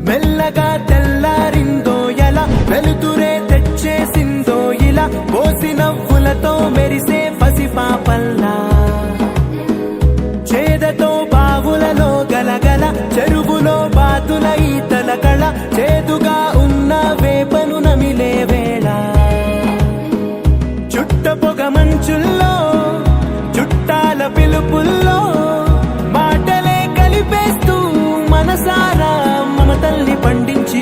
మెల్లగా తెల్లారిందో ఎలా వెలుతురే తెచ్చేసిందో ఇలా పోసి నవ్వులతో మెరిసే పసిపాపల్లా చేదతో బావులలో గలగల చెరువులో బాతుల ఈతల కళ చేదుగా ఉన్న వేపను నమిలే వేళ చుట్ట పొగ మంచుల్లో చుట్టాల పిలుపుల్లో మాటలే కలిపేస్తూ మనసారా మమతల్ని పండించి